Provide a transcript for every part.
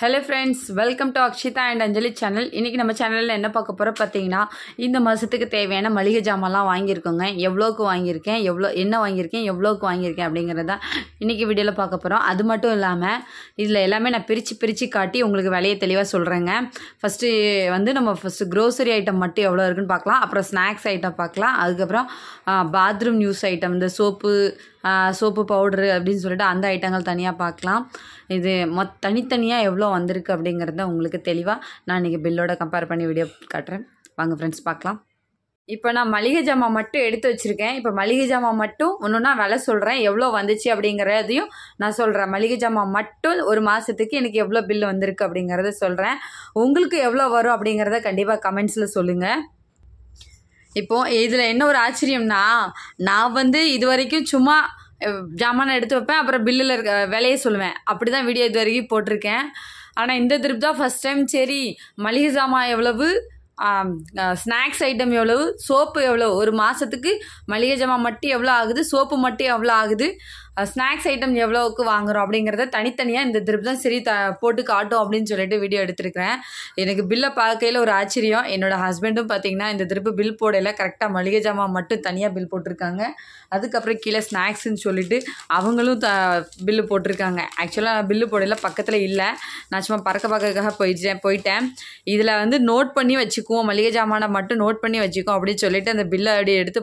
Hello friends, welcome to Akshita and Anjali channel. இன்னைக்கு நம்ம சேனல்ல என்ன பார்க்க போறோம் பாத்தீங்கன்னா இந்த மாசத்துக்கு தேவையான மளிகை ஜாமான்லாம் வாங்கியிருக்கோங்க. எவ்வளவுக்கு வாங்கியிருக்கேன், என்ன வாங்கியிருக்கேன், எவ்வளவுக்கு வாங்கியிருக்கேன் அப்படிங்கறத இன்னைக்கு வீடியோல பார்க்க போறோம். அது மட்டும் இல்லாம இதுல எல்லாமே நான் பிரிச்சு காட்டி உங்களுக்கு விலையை தெளிவா சொல்றேங்க. ஃபர்ஸ்ட் வந்து நம்ம grocery ஐட்டம் மட்டும் எவ்வளவு இருக்குன்னு பார்க்கலாம். அப்புறம் ஸ்நாக்ஸ் ஐட்டம் பார்க்கலாம். அதுக்கு அப்புறம் பாத்ரூம் யூஸ் ஐட்டம் இந்த சோப்பு பவுடர் அப்படின்னு சொல்லிட்டு அந்த ஐட்டங்கள் தனியாக பார்க்கலாம். இது தனித்தனியாக எவ்வளோ வந்திருக்கு அப்படிங்கிறத உங்களுக்கு தெளிவாக நான் இன்றைக்கி பில்லோட கம்பேர் பண்ணி வீடியோ காட்டுறேன். வாங்க ஃப்ரெண்ட்ஸ் பார்க்கலாம். இப்போ நான் மளிகை ஜாமான் மட்டும் எடுத்து வச்சுருக்கேன். இப்போ மளிகை ஜாமான் மட்டும் ஒன்றுன்னா விலை சொல்கிறேன், எவ்வளோ வந்துச்சு அப்படிங்கிறதையும் நான் சொல்கிறேன். மளிகை ஜாமான் மட்டும் ஒரு மாதத்துக்கு எனக்கு எவ்வளோ பில் வந்திருக்கு அப்படிங்கிறத சொல்கிறேன். உங்களுக்கு எவ்வளோ வரும் அப்படிங்கிறத கண்டிப்பாக கமெண்ட்ஸில் சொல்லுங்கள். இப்போது இதில் என்ன ஒரு ஆச்சரியம்னா, நான் வந்து இது வரைக்கும் சும்மா ஜாமானை எடுத்து வைப்பேன், அப்புறம் பில்லில் இருக்க விலையை சொல்லுவேன். அப்படி தான் வீடியோ இது வரைக்கும் போட்டிருக்கேன். ஆனால் இந்த ட்ரிப் தான் ஃபஸ்ட் டைம் சரி மளிகை ஜாமான் எவ்வளவு, ஸ்நாக்ஸ் ஐட்டம் எவ்வளவு, சோப்பு எவ்வளோ, ஒரு மாதத்துக்கு மளிகை ஜாமான் மட்டும் எவ்வளோ ஆகுது, சோப்பு மட்டும் எவ்வளோ ஆகுது, ஸ்நாக்ஸ் ஐட்டம் எவ்வளோவுக்கு வாங்குகிறோம் அப்படிங்கிறத தனித்தனியாக இந்த ட்ரிப் தான் சரி போட்டு காட்டும் அப்படின்னு சொல்லிட்டு வீடியோ எடுத்துருக்கிறேன். எனக்கு பில்லை பார்க்கையில் ஒரு ஆச்சரியம். என்னோடய ஹஸ்பண்டும் பார்த்தீங்கன்னா இந்த ட்ரிப்பு பில் போடையில் கரெக்டாக மளிகை ஜாமான் மட்டும் தனியாக பில் போட்டிருக்காங்க. அதுக்கப்புறம் கீழே ஸ்நாக்ஸ்ன்னு சொல்லிட்டு அவங்களும் பில்லு போட்டிருக்காங்க. ஆக்சுவலாக நான் பில்லு போடையில் பக்கத்தில் இல்லை, நான் சும்மா பார்க்கறதுக்காக போயிட்டேன். இதில் வந்து நோட் பண்ணி வச்சுக்குவோம், மளிகை ஜாமானை மட்டும் நோட் பண்ணி வச்சுக்குவோம் அப்படின்னு சொல்லிட்டு அந்த பில்லை அப்படி எடுத்து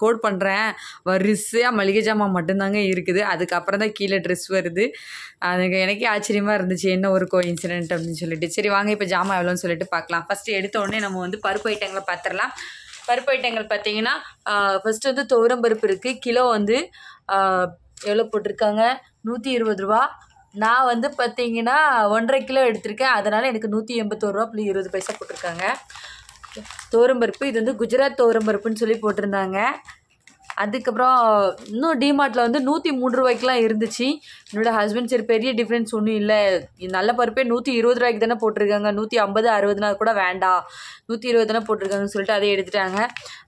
கோட் பண்ணுறேன். வரிசையாக மளிகை ஜாமான் மட்டும்தாங்க இருக்குது. அதுக்கப்புறம் தான் கீழே ட்ரெஸ் வருது. அதுக்கு எனக்கே ஆச்சரியமாக இருந்துச்சு, என்ன ஒரு கோஇன்சிடென்ட் அப்படின்னு சொல்லிட்டு. சரி வாங்க இப்போ ஜாமான் எவ்வளோன்னு சொல்லிட்டு பார்க்கலாம். ஃபஸ்ட்டு எடுத்த உடனே நம்ம வந்து பருப்பு ஐட்டங்களை பார்த்துடலாம். பருப்பு ஐட்டங்கள் பார்த்தீங்கன்னா ஃபஸ்ட்டு வந்து துவரம்பருப்பு இருக்குது. கிலோ வந்து எவ்வளோ போட்டிருக்காங்க, 120 ரூபா. நான் வந்து பார்த்தீங்கன்னா 1.5 கிலோ எடுத்திருக்கேன், அதனால் எனக்கு 181 ரூபா + 20 பைசா போட்டிருக்காங்க. துவரம்பருப்பு இது வந்து குஜராத் துவரம்பருப்புன்னு சொல்லி போட்டிருந்தாங்க. அதுக்கப்புறம் இன்னும் டிமார்ட்டில் வந்து 103 ரூபாய்க்குலாம் இருந்துச்சு. என்னோடய ஹஸ்பண்ட் சரி பெரிய டிஃப்ரென்ஸ் ஒன்றும் இல்லை, நல்ல பருப்பே 120 ரூபாய்க்கு தானே போட்டிருக்காங்க, 150 60 கூட வேண்டாம், 120 தானே போட்டிருக்காங்கன்னு சொல்லிட்டு அதை எடுத்துட்டாங்க.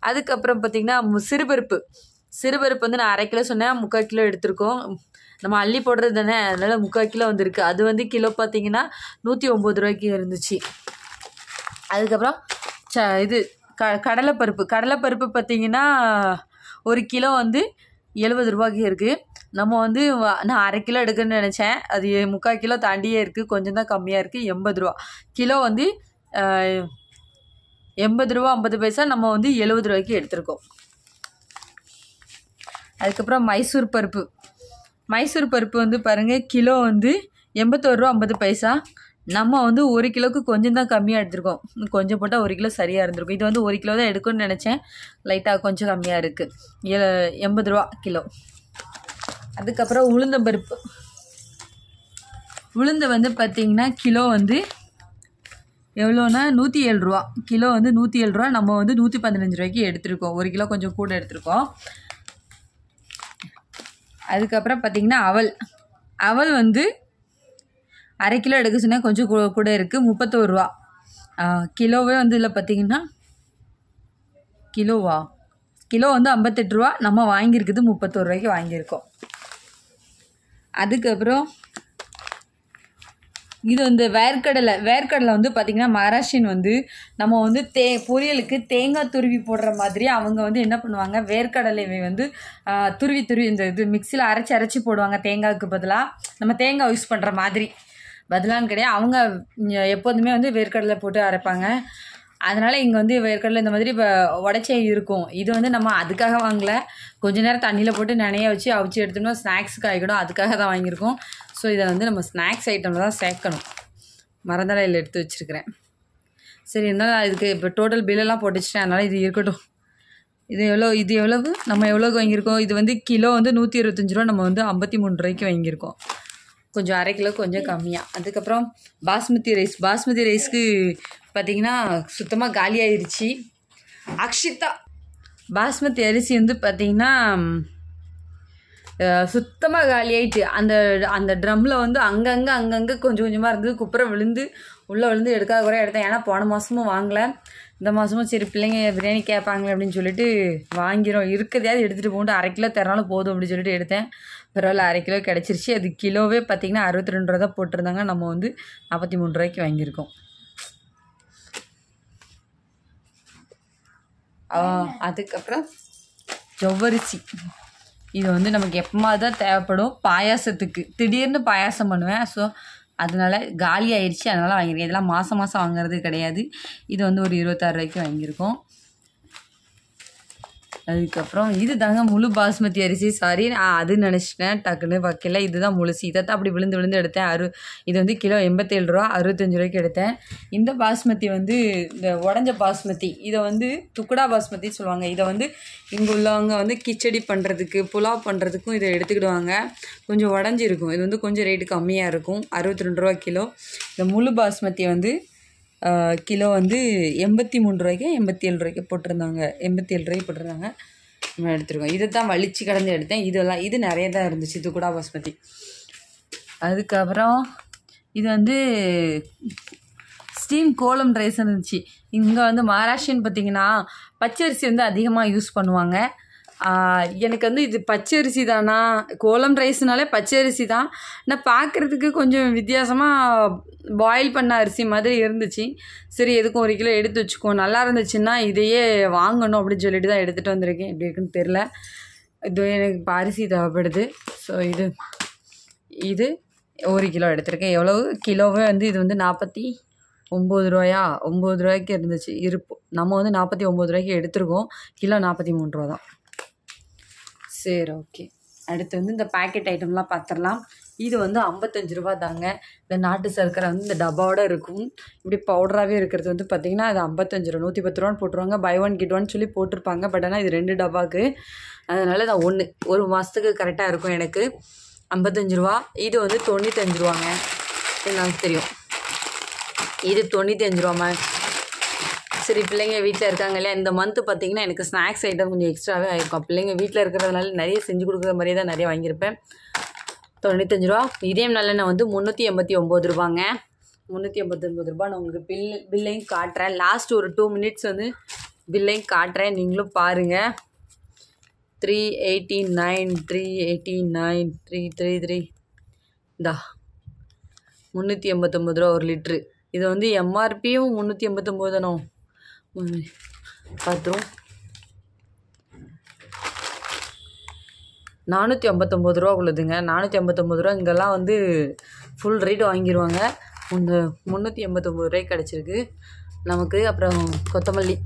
அதுக்கப்புறம் பார்த்திங்கன்னா சிறுபருப்பு வந்து நான் 1/2 கிலோ சொன்னேன், 3/4 கிலோ எடுத்திருக்கோம். நம்ம அள்ளி போடுறது தானே, அதனால் 3/4 கிலோ வந்துருக்கு. அது வந்து கிலோ பார்த்திங்கன்னா 109 ரூபாய்க்கு இருந்துச்சு. அதுக்கப்புறம் இது கடலைப்பருப்பு பார்த்திங்கன்னா 1 கிலோ வந்து 70 ரூபாய்க்கு இருக்குது. நம்ம வந்து நான் 1/2 கிலோ எடுக்கணும்னு நினச்சேன், அது 3/4 கிலோ தாண்டியே இருக்குது, கொஞ்சம் தான் கம்மியாக இருக்குது. 80 ரூபா கிலோ வந்து 80 ரூபா 50 பைசா. நம்ம வந்து 70 ரூபாய்க்கு எடுத்திருக்கோம். அதுக்கப்புறம் மைசூர் பருப்பு வந்து பாருங்கள், கிலோ வந்து 81 ரூபா 50 பைசா. நம்ம வந்து 1 கிலோவுக்கு கொஞ்சம் தான் கம்மியாக எடுத்திருக்கோம், கொஞ்சம் போட்டால் 1 கிலோ சரியாக இருந்திருக்கும். இது வந்து 1 கிலோ தான் எடுக்கணும்னு நினச்சேன், லைட்டாக கொஞ்சம் கம்மியாக இருக்குது, 80 ரூபா கிலோ. அதுக்கப்புறம் உளுந்து வந்து பார்த்திங்கன்னா கிலோ வந்து எவ்வளோன்னா 107 ரூபா. கிலோ வந்து 107 ரூபா. நம்ம வந்து 115 ரூபாய்க்கு எடுத்திருக்கோம், 1 கிலோ கொஞ்சம் கூட எடுத்திருக்கோம். அதுக்கப்புறம் பார்த்திங்கன்னா அவல் வந்து 1/2 கிலோ எடுக்க சொன்னால் கொஞ்சம் கூட இருக்குது, 31 ரூபா. கிலோவே வந்து இதில் பார்த்திங்கன்னா கிலோ வந்து 58 ரூபா. நம்ம வாங்கியிருக்குது 31 ரூபாய்க்கு வாங்கியிருக்கோம். அதுக்கப்புறம் இது வந்து வேர்க்கடலை வந்து பார்த்திங்கன்னா மகாராஷ்டிரன் வந்து நம்ம வந்து பொரியலுக்கு தேங்காய் துருவி போடுற மாதிரி அவங்க வந்து என்ன பண்ணுவாங்க, வேர்க்கடலை வந்து துருவி இந்த இது மிக்சியில் அரைச்சி போடுவாங்க. தேங்காய்க்கு பதிலாக நம்ம தேங்காய் யூஸ் பண்ணுற மாதிரி, பதிலான்னு கிடையாது, அவங்க எப்போதுமே வந்து வேர்க்கடலை போட்டு அரைப்பாங்க. அதனால் இங்கே வந்து வேர்க்கடலை இந்த மாதிரி இப்போ உடச்சே இருக்கும். இது வந்து நம்ம அதுக்காக வாங்கலை, கொஞ்ச நேரம் தண்ணியில் போட்டு நனைய வச்சு அவிச்சு எடுத்தோம்னா ஸ்நாக்ஸுக்கு ஆகிடும், அதுக்காக தான் வாங்கியிருக்கோம். ஸோ இதை வந்து நம்ம ஸ்நாக்ஸ் ஐட்டமில் தான் சேர்க்கணும், மரந்தலையில் எடுத்து வச்சுருக்கிறேன். சரி இருந்தாலும் இதுக்கு இப்போ டோட்டல் பில்லெல்லாம் போட்டு வச்சுட்டேன், அதனால் இது இருக்கட்டும். இது எவ்வளவு நம்ம எவ்வளோக்கு வாங்கியிருக்கோம், இது வந்து கிலோ வந்து 125 ரூபா, நம்ம வந்து 53 ரூபாய்க்கு வாங்கியிருக்கோம், கொஞ்சம் 1/2 கிலோ கொஞ்சம் கம்மியாக. அதுக்கப்புறம் பாஸ்மதி ரைஸ்க்கு பார்த்திங்கன்னா சுத்தமாக காலி ஆயிடுச்சு. அக்ஷிதா பாஸ்மதி அரிசி வந்து பார்த்திங்கன்னா சுத்தமாக காலி ஆயிடுச்சு. அந்த ட்ரம்மில் வந்து அங்கங்கே கொஞ்சம் கொஞ்சமாக இருந்தது, குப்புற உள்ளே விழுந்து எடுக்காத குறையாக எடுத்தேன். ஏன்னா போன மாதமும் வாங்கலை, இந்த மாதமும் சரி பிள்ளைங்க பிரியாணி கேட்பாங்களே அப்படின்னு சொல்லிட்டு வாங்கிறோம். இருக்கிறதையாவது எடுத்துகிட்டு போட்டு 1/2 கிலோ தரனாலும் போதும் அப்படின்னு சொல்லிட்டு எடுத்தேன். பரவாயில்ல 1/2 கிலோ கிடச்சிருச்சு. அது கிலோவே பார்த்திங்கன்னா 62 ரூபா தான் போட்டிருந்தாங்க. நம்ம வந்து 43 ரூபாய்க்கு வாங்கியிருக்கோம். அதுக்கப்புறம் ஜவ்வரிசி. இது வந்து நமக்கு எப்போமாவது தான் தேவைப்படும் பாயாசத்துக்கு. திடீர்னு பாயாசம் பண்ணுவேன். ஸோ அதனால காலி ஆயிடுச்சு. அதனால் வாங்கியிருக்கேன். இதெல்லாம் மாதம் மாதம் வாங்குறது கிடையாது. இது வந்து ஒரு 26 ரூபாய்க்கு வாங்கியிருக்கோம். அதுக்கப்புறம் இது தாங்க முழு பாஸ்மதி அரிசி. சாரி நான் அது நினச்சிட்டேன், டக்குன்னு வைக்கல. இதுதான் முழுசு. இதை தான் அப்படி விழுந்து விழுந்து எடுத்தேன். இது வந்து கிலோ 87 ரூபா, 65 ரூபாய்க்கு எடுத்தேன். இந்த பாஸ்மதி வந்து இந்த உடஞ்ச பாஸ்மதி. இதை வந்து துக்குடா பாஸ்மதி சொல்லுவாங்க. இதை வந்து இங்கே உள்ளவங்க வந்து கிச்சடி பண்ணுறதுக்கு புலாவ் பண்ணுறதுக்கும் இதை எடுத்துக்கிடுவாங்க. கொஞ்சம் உடஞ்சிருக்கும். இது வந்து கொஞ்சம் ரேட்டு கம்மியாக இருக்கும். 62 ரூபா கிலோ. இந்த முழு பாஸ்மதி வந்து கிலோ வந்து 83 ரூபாய்க்கு 87 ரூபாய்க்கு போட்டிருந்தாங்க. 87 ரூபாய்க்கு போட்டிருந்தாங்க. நம்ம எடுத்துருக்கோம். இதை தான் வலிச்சு கடந்து எடுத்தேன். இது நிறைய தான் இருந்துச்சு துக்குடா பாஸ்மதி. அதுக்கப்புறம் இது வந்து ஸ்டீம் கோலம் ரைஸ் இருந்துச்சு. இங்கே வந்து மகாராஷ்டிரன் பார்த்திங்கன்னா பச்சரிசி வந்து அதிகமாக யூஸ் பண்ணுவாங்க. எனக்கு வந்து இது பச்சரிசி தானா, கோலம் ரைஸ்னாலே பச்சரிசி தான். ஆனால் பார்க்குறதுக்கு கொஞ்சம் வித்தியாசமாக பாயில் பண்ண அரிசி மாதிரி இருந்துச்சு. சரி எதுக்கும் 1 கிலோ எடுத்து வச்சுக்குவோம், நல்லா இருந்துச்சுன்னா இதையே வாங்கணும் அப்படின்னு சொல்லிட்டு தான் எடுத்துகிட்டு வந்திருக்கேன். எப்படி இருக்குன்னு தெரில. இது எனக்கு இப்போ அரிசி தேவைப்படுது. ஸோ இது 1 கிலோ எடுத்திருக்கேன். எவ்வளவு கிலோவே வந்து இது வந்து 49 ரூபாயா, 9 ரூபாய்க்கு இருந்துச்சு இருப்பு. நம்ம வந்து 49 ரூபாய்க்கு எடுத்துருக்கோம். கிலோ 43 ரூபா தான். சரி ஓகே. அடுத்து வந்து இந்த பேக்கெட் ஐட்டம்லாம் பார்த்துடலாம். இது வந்து 55 ரூபா தாங்க. இந்த நாட்டு சர்க்கரை வந்து இந்த டப்பாவோட இருக்கும். இப்படி பவுடராகவே இருக்கிறது வந்து பார்த்திங்கன்னா அது 55 ரூபா, 110 ரூபான்னு போட்டுருவாங்க. பை 1 கெட் 1 சொல்லி போட்டிருப்பாங்க. பட் ஆனால் இது 2 டப்பாவுக்கு. அதனால் நான் ஒரு மாதத்துக்கு கரெக்டாக இருக்கும் எனக்கு. 55 ரூபா. இது வந்து 95 ரூபாங்க. எனக்கு தெரியும். இது 95 ரூபாமா. சரி பிள்ளைங்க வீட்டில் இருக்காங்க இல்லையா, இந்த மந்த்து பார்த்திங்கன்னா எனக்கு ஸ்நாக்ஸ் ஐட்டம் கொஞ்சம் எக்ஸ்ட்ராவே ஆகிருக்கும். பிள்ளைங்க வீட்டில் இருக்கிறதுனால நிறைய செஞ்சு கொடுக்குற மாதிரியே தான் நிறைய வாங்கியிருப்பேன். 95 ரூபா. இதயம் நல்லெண்ணெய் வந்து 389 ரூபாங்க. 389 ரூபா. நான் உங்களுக்கு பில்லையும் காட்டுறேன். லாஸ்ட் ஒரு 2 மினிட்ஸ் வந்து பில்லையும் காட்டுறேன், நீங்களும் பாருங்கள். 389 389 333 இந்தா 389 ரூபா 1 லிட்ரு. இது வந்து எம்ஆர்பியும் 389 தானோ பார்த்துரும். 459 ரூபா உள்ளதுங்க. 459 ரூபா. இங்கெல்லாம் வந்து ஃபுல் ரேட் வாங்கிடுவாங்க. 389 ரூபாய்க்கு கிடச்சிருக்கு நமக்கு. அப்புறம் கொத்தமல்லி,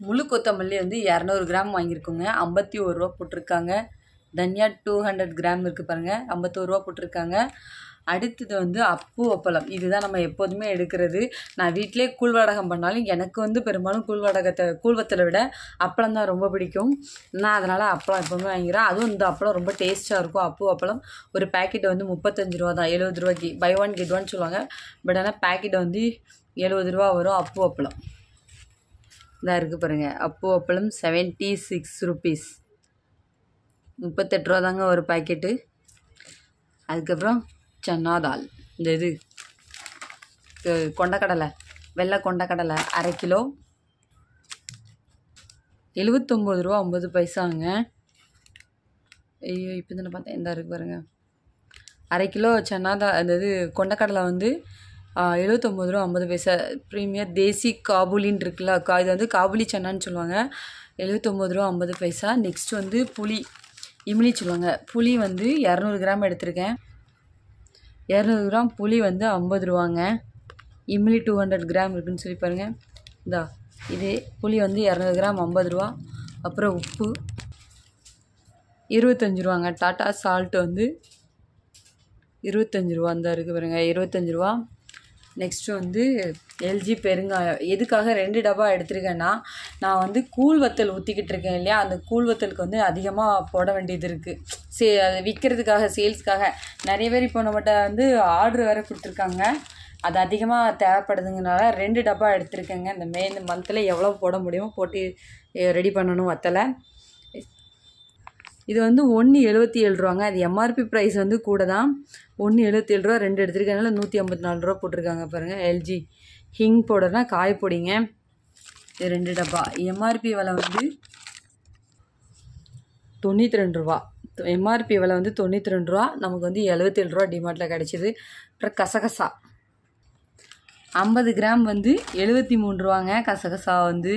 முழு கொத்தமல்லி வந்து 200 கிராம் வாங்கியிருக்கோங்க. 51 ரூபா போட்டிருக்காங்க. தனியா 200 கிராம் இருக்குது பாருங்கள், 51 ரூபா போட்டிருக்காங்க. அடுத்தது வந்து அப்பு அப்பளம். இதுதான் நம்ம எப்போதுமே எடுக்கிறது. நான் வீட்டிலே கூழ் வடகம் பண்ணாலும் எனக்கு வந்து பெரும்பாலும் கூழ்வத்தலை விட அப்பளம் தான் ரொம்ப பிடிக்கும். நான் அதனால் அப்பளம் எப்போவுமே வாங்கிறேன். அதுவும் இந்த அப்பளம் ரொம்ப டேஸ்ட்டாக இருக்கும். அப்பு அப்பளம் ஒரு பேக்கெட் வந்து 35 ரூபா தான். 70 ரூபாய்க்கு பை 1 கெட் 1 சொல்லுவாங்க. பட் ஆனால் பேக்கெட் வந்து 70 ரூபா வரும். அப்பு அப்பளம் இதாக இருக்குது பாருங்கள். அப்பு அப்பளம் 76 ருபீஸ். 38 ரூபா தாங்க ஒரு பேக்கெட்டு. அதுக்கப்புறம் சன்னா தால், இந்த இது கொண்டக்கடலை, வெள்ளை கொண்டக்கடலை 1/2 கிலோ 79 ரூபா 50 பைசாங்க. ஐயோ இப்போ தானே பார்த்தேன். எந்த இருக்குது பாருங்கள். 1/2 கிலோ சன்னா தால், அந்த இது கொண்டக்கடலை வந்து 79 ரூபா 50 பைசா. ப்ரீமியர் தேசி காபுலின்னு இருக்குல்ல, இது வந்து காபுலி சன்னான்னு சொல்லுவாங்க. 79 ரூபா 50 பைசா. நெக்ஸ்ட் வந்து புளி, இம்லி சொல்லுவாங்க. புளி வந்து 200 கிராம் எடுத்திருக்கேன். 200 கிராம் புளி வந்து 50 ரூபாங்க. இம்லி 200 கிராம் இருக்குதுன்னு சொல்லி பாருங்கள். இந்தா இது புளி வந்து 200 கிராம் 50 ரூபா. அப்புறம் உப்பு 25 ரூபாங்க. டாட்டா சால்ட் வந்து 25 ரூபா. இந்த இருக்குது பாருங்கள், 25 ரூபா. நெக்ஸ்ட்டு வந்து எல்ஜி பெருங்காயம். எதுக்காக 2 டப்பா எடுத்திருக்கேன்னா, நான் வந்து கூழ் வத்தல் ஊற்றிக்கிட்டு இருக்கேன் இல்லையா, அந்த கூழ் வத்தலுக்கு வந்து அதிகமாக போட வேண்டியது இருக்குது. அதை விற்கிறதுக்காக, சேல்ஸ்க்காக. நிறைய பேர் இப்போ நம்மகிட்ட வந்து ஆர்டர் வேறு கொடுத்துருக்காங்க. அது அதிகமாக தேவைப்படுதுங்கனால 2 டப்பா எடுத்திருக்கேங்க. இந்த மந்தில் எவ்வளோ போட முடியுமோ போட்டு ரெடி பண்ணணும் வத்தலை. இது வந்து 1,77 ரூபாங்க. அது எம்ஆர்பி ப்ரைஸ் வந்து கூட தான். 1,77 ரூபா 2 எடுத்துருக்கனால 154 ரூபா போட்டிருக்காங்க பாருங்கள். எல்ஜி ஹிங் பவுடர்னா காய பொடிங்க. இது 2 டப்பா. எம்ஆர்பி விலை வந்து 92 ரூபா. எம்ஆர்பி விலை வந்து 92 ரூபா. நமக்கு வந்து 77 ரூபா டிமார்ட்டில் கிடச்சிது. அப்புறம் கசகசா 50 கிராம் வந்து 73 ரூபாங்க. கசகசா வந்து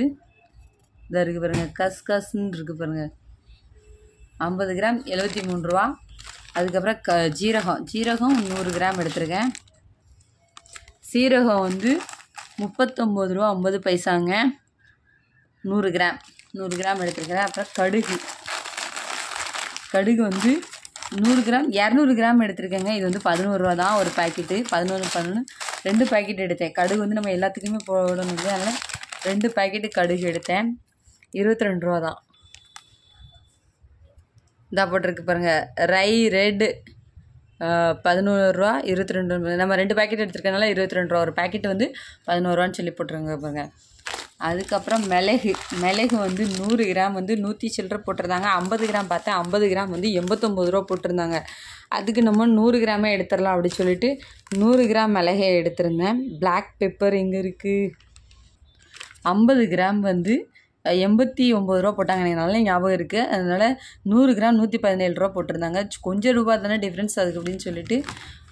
இதாக இருக்குது பாருங்கள், கஸ்கஸ்ன்னு இருக்குது பாருங்கள். 50 கிராம் 73 ரூபா. அதுக்கப்புறம் ஜீரகம் 100 கிராம் எடுத்திருக்கேன். சீரகம் வந்து 39 ரூபா 50 பைசாங்க. 100 கிராம் எடுத்துருக்கிறேன். அப்புறம் கடுகு வந்து 100 கிராம் 200 கிராம் எடுத்துருக்கேங்க. இது வந்து 11 ரூபா தான் ஒரு பாக்கெட்டு. 11 2 பாக்கெட் எடுத்தேன். கடுகு வந்து நம்ம எல்லாத்துக்குமே போடணும், அதனால் 2 பாக்கெட்டு கடுகு எடுத்தேன். 22 ரூபா தான். இதாக போட்டிருக்கு பாருங்கள், ரை ரெட் 11 ரூபா 22. நம்ம 2 பாக்கெட் எடுத்துருக்கனால 22 ரூபா. ஒரு பாக்கெட் வந்து 11 ரூபான்னு சொல்லி போட்டுருங்க பாருங்கள். அதுக்கப்புறம் மிளகு வந்து 100 கிராம் வந்து 100 சில்லரை போட்டிருந்தாங்க. 50 கிராம் பார்த்தேன். 50 கிராம் வந்து 89 ரூபா போட்டிருந்தாங்க. அதுக்கு நம்ம 100 கிராமே எடுத்துடலாம் அப்படி சொல்லிட்டு 100 கிராம் மிளகை எடுத்திருந்தேன். பிளாக் பெப்பர் எங்கே இருக்குது, 50 கிராம் வந்து 89 ரூபா போட்டாங்க. எனக்கு நல்ல ஞாபகம் இருக்குது. அதனால் 100 கிராம் 117 ரூபா போட்டிருந்தாங்க. கொஞ்சம் ரூபா தானே டிஃப்ரென்ஸ் அதுக்கு அப்படின்னு சொல்லிட்டு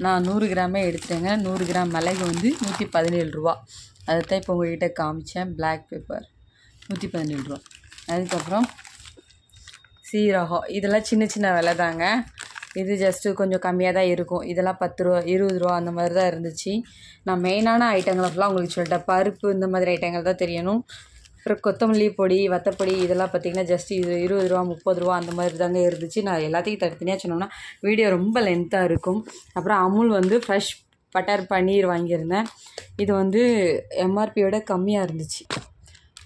நான் 100 கிராமே எடுத்துட்டேங்க. 100 கிராம் மிளகு வந்து 117 ரூபா. அதைத்தான் இப்போ உங்கள்கிட்ட காமிச்சேன். பிளாக் பெப்பர் 117 ரூபா. அதுக்கப்புறம் சீரகம், இதெல்லாம் சின்ன சின்ன விலை தாங்க. இது ஜஸ்ட்டு கொஞ்சம் கம்மியாக தான் இருக்கும். இதெல்லாம் 10 ரூபா 20 ரூபா அந்த மாதிரி தான் இருந்துச்சு. நான் மெயினான ஐட்டங்களை ஃபுல்லாக உங்களுக்கு சொல்லிட்டேன். பருப்பு இந்த மாதிரி ஐட்டங்கள் தான் தெரியணும். அப்புறம் கொத்தமல்லி பொடி, வத்தப்பொடி இதெல்லாம் பார்த்திங்கன்னா ஜஸ்ட் இது 20 ரூபா 30 ரூபா அந்த மாதிரி தாங்க இருந்துச்சு. நான் எல்லாத்தையும் தனித்தனியாக சொன்னோம்னா வீடியோ ரொம்ப லென்த்தாக இருக்கும். அப்புறம் அமுல் வந்து ஃப்ரெஷ் பட்டர் பன்னீர் வாங்கியிருந்தேன். இது வந்து எம்ஆர்பியோட கம்மியாக இருந்துச்சு.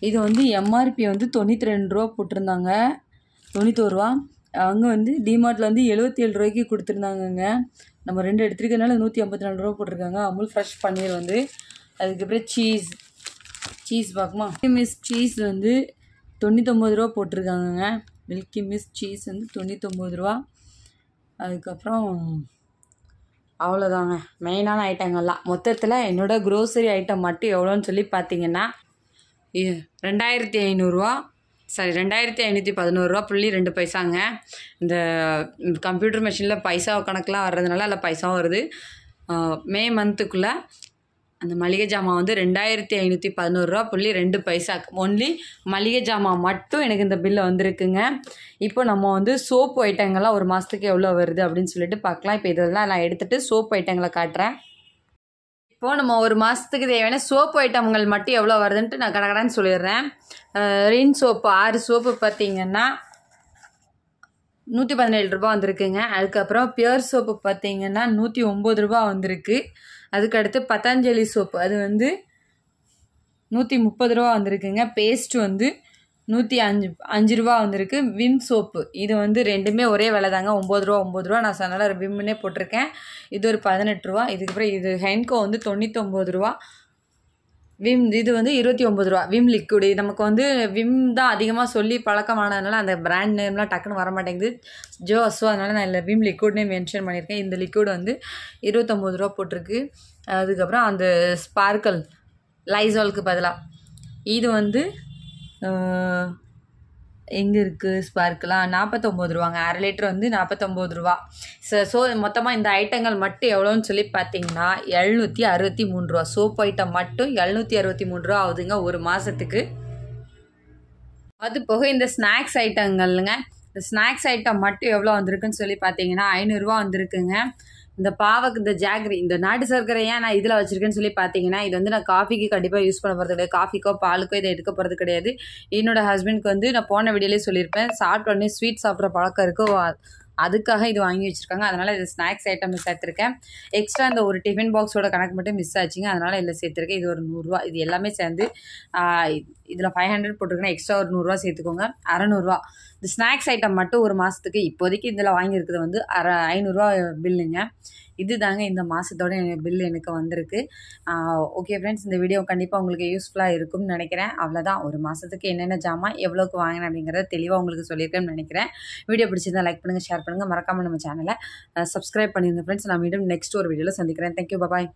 இது வந்து எம்ஆர்பி வந்து 92 ரூபா போட்டிருந்தாங்க. 91 ரூபா. அங்கே வந்து டிமார்ட்டில் வந்து 77 ரூபாய்க்கு கொடுத்துருந்தாங்கங்க. நம்ம 2 எடுத்துருக்கனால 154 ரூபா போட்டிருக்காங்க. அமுல் ஃப்ரெஷ் பன்னீர் வந்து. அதுக்கப்புறம் சீஸ் பார்க்குமா, மிஸ் சீஸ் வந்து 99 ரூபா போட்டிருக்காங்கங்க. மில்கி மிஸ் சீஸ் வந்து 99 ரூபா. அதுக்கப்புறம் அவ்வளோதாங்க மெயினான ஐட்டங்கள்லாம். மொத்தத்தில் என்னோடய க்ரோசரி ஐட்டம் மட்டும் எவ்வளோன்னு சொல்லி பார்த்தீங்கன்னா 2500 ரூபா, சாரி 2511 ரூபா 2 பைசாங்க. இந்த கம்ப்யூட்டர் மிஷினில் பைசா கணக்கெலாம் வர்றதுனால அதில் பைசாவும் வருது. மே மந்த்துக்குள்ளே அந்த மளிகை ஜாமான் வந்து 2511 ரூபா 2 பைசா. ஒன்லி மளிகை ஜாமான் மட்டும் எனக்கு இந்த பில்லு வந்திருக்குங்க. இப்போ நம்ம வந்து சோப்பு ஐட்டங்கள்லாம் ஒரு மாதத்துக்கு எவ்வளோ வருது அப்படின்னு சொல்லிட்டு பார்க்கலாம். இப்போ இதெல்லாம் நான் எடுத்துகிட்டு சோப்பு ஐட்டங்களை காட்டுறேன். இப்போது நம்ம ஒரு மாதத்துக்கு தேவையான சோப்பு ஐட்டங்கள் மட்டும் எவ்வளோ வருதுன்ட்டு நான் கடகடான்னு சொல்லிடுறேன். ரின் சோப்பு 6 சோப்பு பார்த்திங்கன்னா 117 ரூபா வந்திருக்குங்க. அதுக்கப்புறம் பியர் சோப்பு பார்த்திங்கன்னா 109 ரூபா வந்திருக்கு. அதுக்கடுத்து பதஞ்சலி சோப்பு அது வந்து 130 ரூபா வந்திருக்குங்க. பேஸ்ட் வந்து 105 ரூபா வந்திருக்கு. விம் சோப்பு இது வந்து ரெண்டுமே ஒரே விலை தாங்க, 9 ரூபா. நான் சொன்னால விம்னே போட்டிருக்கேன். இது ஒரு 18 ரூபா. இதுக்கப்புறம் இது ஹென்கோ வந்து 99 ரூபா. விம் இது வந்து 29 ரூபா. விம் லிக்விடு நமக்கு வந்து விம் தான் அதிகமாக சொல்லி பழக்கமானதுனால அந்த பிராண்ட் நேம்லாம் டக்குன்னு வர மாட்டேங்குது. ஸோ அதனால் நான் இல்லை விம் லிக்விட்னே மென்ஷன் பண்ணியிருக்கேன். இந்த லிக்விட் வந்து 29 ரூபா போட்டிருக்கு. அதுக்கப்புறம் அந்த ஸ்பார்க்கல் லைசாலுக்கு பதிலாக இது வந்து எங்கே இருக்குது ஸ்பார்க்கெலாம் 49 ரூபாங்க. 1/2 லிட்டர் வந்து 49 ரூபா. ஸோ மொத்தமாக இந்த ஐட்டங்கள் மட்டும் எவ்வளோன்னு சொல்லி பார்த்தீங்கன்னா 763 ரூபா. சோப்பு ஐட்டம் மட்டும் 763 ரூபா ஆகுதுங்க ஒரு மாதத்துக்கு. அது போக இந்த ஸ்நாக்ஸ் ஐட்டங்கள்ங்க, இந்த ஸ்நாக்ஸ் ஐட்டம் மட்டும் எவ்வளோ வந்திருக்குன்னு சொல்லி பார்த்தீங்கன்னா 500 ரூபா வந்திருக்குங்க. இந்த பாவக்கு இந்த ஜாகரி இந்த நாட்டு சர்க்கரை ஏன் நான் இதில் வச்சுருக்கேன்னு சொல்லி பார்த்தீங்கன்னா இது வந்து நான் காஃபிக்கு கண்டிப்பாக யூஸ் பண்ண போகிறது கிடையாது. காஃபிக்கோ பாலுக்கோ இதை எடுக்க போகிறது கிடையாது. என்னோடய ஹஸ்பண்ட்க்கு வந்து நான் போன வீடியோலேயே சொல்லியிருப்பேன், சாப்பிட்ட உடனே ஸ்வீட் சாப்பிட்ற பழக்கம் இருக்கோ அதுக்காக இது வாங்கி வச்சுருக்காங்க. அதனால் இது ஸ்நாக்ஸ் ஐட்டம் சேர்த்துருக்கேன். எக்ஸ்ட்ரா இந்த ஒரு டிஃபன் பாக்ஸோட கணக்கு மட்டும் மிஸ் ஆச்சுங்க, அதனால் இதில் சேர்த்துருக்கேன். இது ஒரு 100 ரூபா. இது எல்லாமே சேர்ந்து இதில் 500 போட்டிருக்கேன்னா எக்ஸ்ட்ரா ஒரு 100 ரூபா சேர்த்துக்கோங்க. 600 ரூபா. இந்த ஸ்நாக்ஸ் ஐட்டம் மட்டும் ஒரு மாதத்துக்கு இப்போதைக்கு இதில் வாங்கியிருக்கிறது வந்து 500 ரூபா பில்லுங்க. இதுதாங்க இந்த மாதத்தோட பில் எனக்கு வந்திருக்கு. ஓகே ஃப்ரெண்ட்ஸ், இந்த வீடியோ கண்டிப்பாக உங்களுக்கு யூஸ்ஃபுல்லாக இருக்கும்னு நினைக்கிறேன். அவ்வளோதான், ஒரு மாதத்துக்கு என்னென்ன ஜாமான் எவ்வளோக்கு வாங்கினேன் அப்படிங்கிறத தெளிவாக உங்களுக்கு சொல்லியிருக்கேன்னு நினைக்கிறேன். வீடியோ பிடிச்சிருந்தா லைக் பண்ணுங்கள், ஷேர் பண்ணுங்கள், மறக்காமல் நம்ம சேனலை சப்ஸ்கிரைப் பண்ணிடுங்க ஃப்ரெண்ட்ஸ். நான் மீண்டும் நெக்ஸ்ட் ஒரு வீடியோவில் சந்திக்கிறேன். தேங்க்யூ, பாய்.